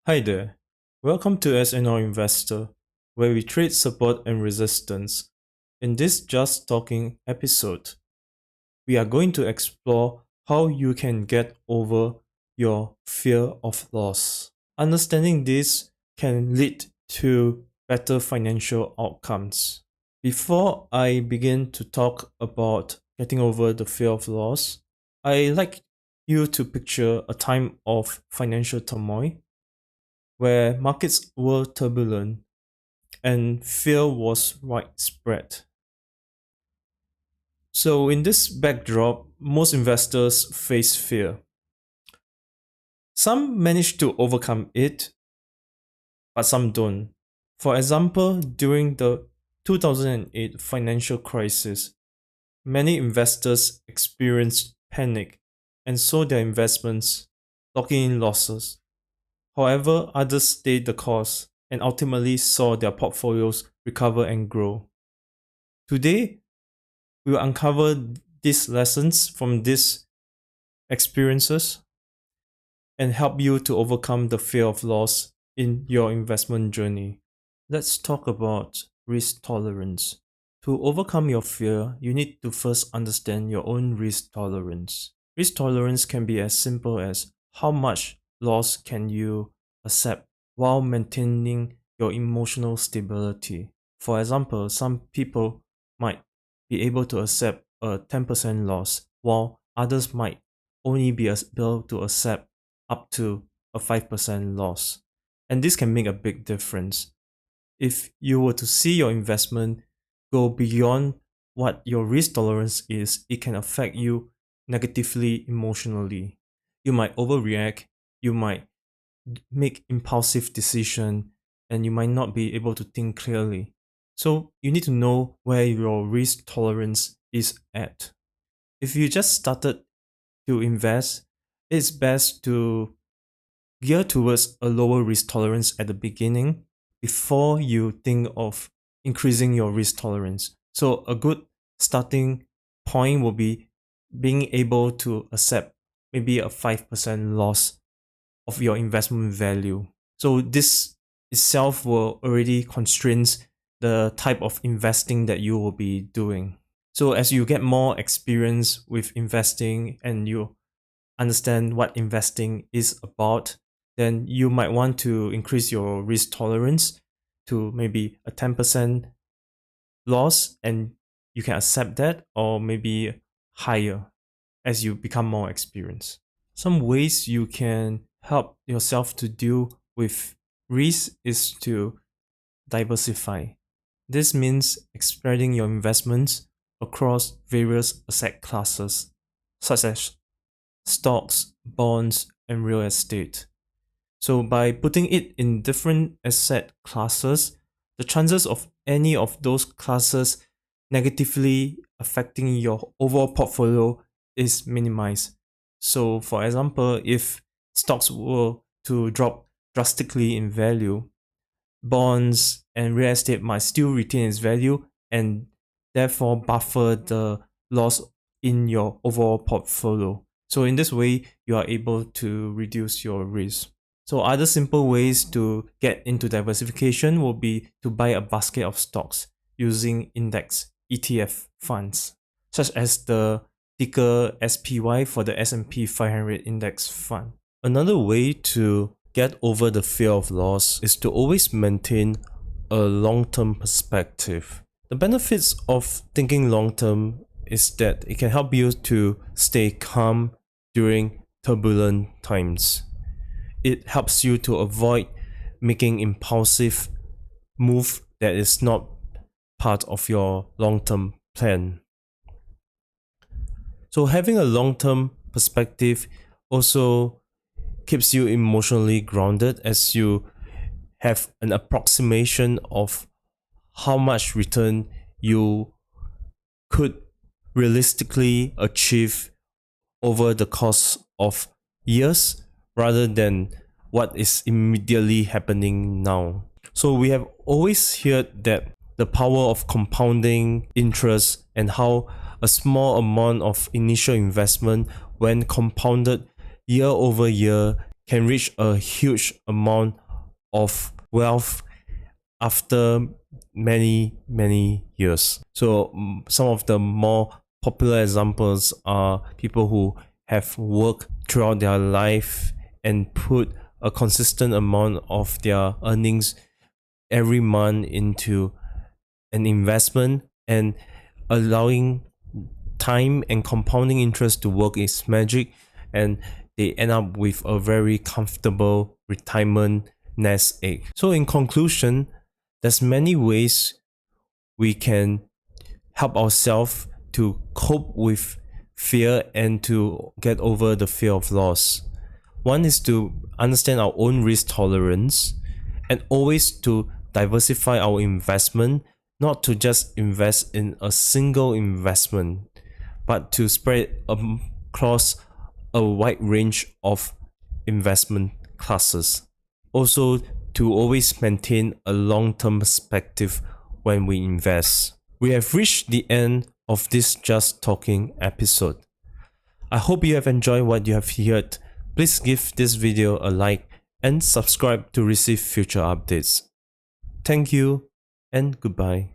Hi there, welcome to SnR Investor, where we trade support and resistance. In this Just Talking episode, we are going to explore how you can get over your fear of loss. Understanding this can lead to better financial outcomes. Before I begin to talk about getting over the fear of loss, I like you to picture a time of financial turmoil where markets were turbulent and fear was widespread. So, in this backdrop, most investors face fear. Some manage to overcome it, but some don't. For example, during the 2008 financial crisis, many investors experienced panic and sold their investments, locking in losses. However, others stayed the course and ultimately saw their portfolios recover and grow. Today, we will uncover these lessons from these experiences and help you to overcome the fear of loss in your investment journey. Let's talk about risk tolerance. To overcome your fear, you need to first understand your own risk tolerance. Risk tolerance can be as simple as how much loss can you accept while maintaining your emotional stability. For example, some people might be able to accept a 10% loss, while others might only be able to accept up to a 5% loss. And this can make a big difference. If you were to see your investment go beyond what your risk tolerance is, it can affect you negatively emotionally. You might overreact, you might make impulsive decisions, and you might not be able to think clearly. So you need to know where your risk tolerance is at. If you just started to invest, it's best to gear towards a lower risk tolerance at the beginning before you think of increasing your risk tolerance. So a good starting point will be being able to accept maybe a 5% loss of your investment value. So this itself will already constrains the type of investing that you will be doing. So as you get more experience with investing and you understand what investing is about, then you might want to increase your risk tolerance to maybe a 10% loss, and you can accept that, or maybe higher as you become more experienced. Some ways you can help yourself to deal with risk is to diversify. This means spreading your investments across various asset classes, such as stocks, bonds, and real estate. So by putting it in different asset classes, the chances of any of those classes negatively affecting your overall portfolio is minimized. So for example, if stocks were to drop drastically in value, bonds and real estate might still retain its value and therefore buffer the loss in your overall portfolio. So in this way, you are able to reduce your risk. So other simple ways to get into diversification will be to buy a basket of stocks using index ETF funds, such as the ticker SPY for the S&P 500 index fund. Another way to get over the fear of loss is to always maintain a long-term perspective. The benefits of thinking long-term is that it can help you to stay calm during turbulent times. It helps you to avoid making impulsive move that is not part of your long-term plan. So having a long-term perspective also keeps you emotionally grounded, as you have an approximation of how much return you could realistically achieve over the course of years rather than what is immediately happening now. So we have always heard that the power of compounding interest and how a small amount of initial investment, when compounded, year over year can reach a huge amount of wealth after many years. So some of the more popular examples are people who have worked throughout their life and put a consistent amount of their earnings every month into an investment and allowing time and compounding interest to work its magic, and they end up with a very comfortable retirement nest egg. So in conclusion, there's many ways we can help ourselves to cope with fear and to get over the fear of loss. One is to understand our own risk tolerance and always to diversify our investment, not to just invest in a single investment, but to spread across a wide range of investment classes. Also, to always maintain a long-term perspective when we invest. We have reached the end of this Just Talking episode. I hope you have enjoyed what you have heard. Please give this video a like and subscribe to receive future updates. Thank you and goodbye.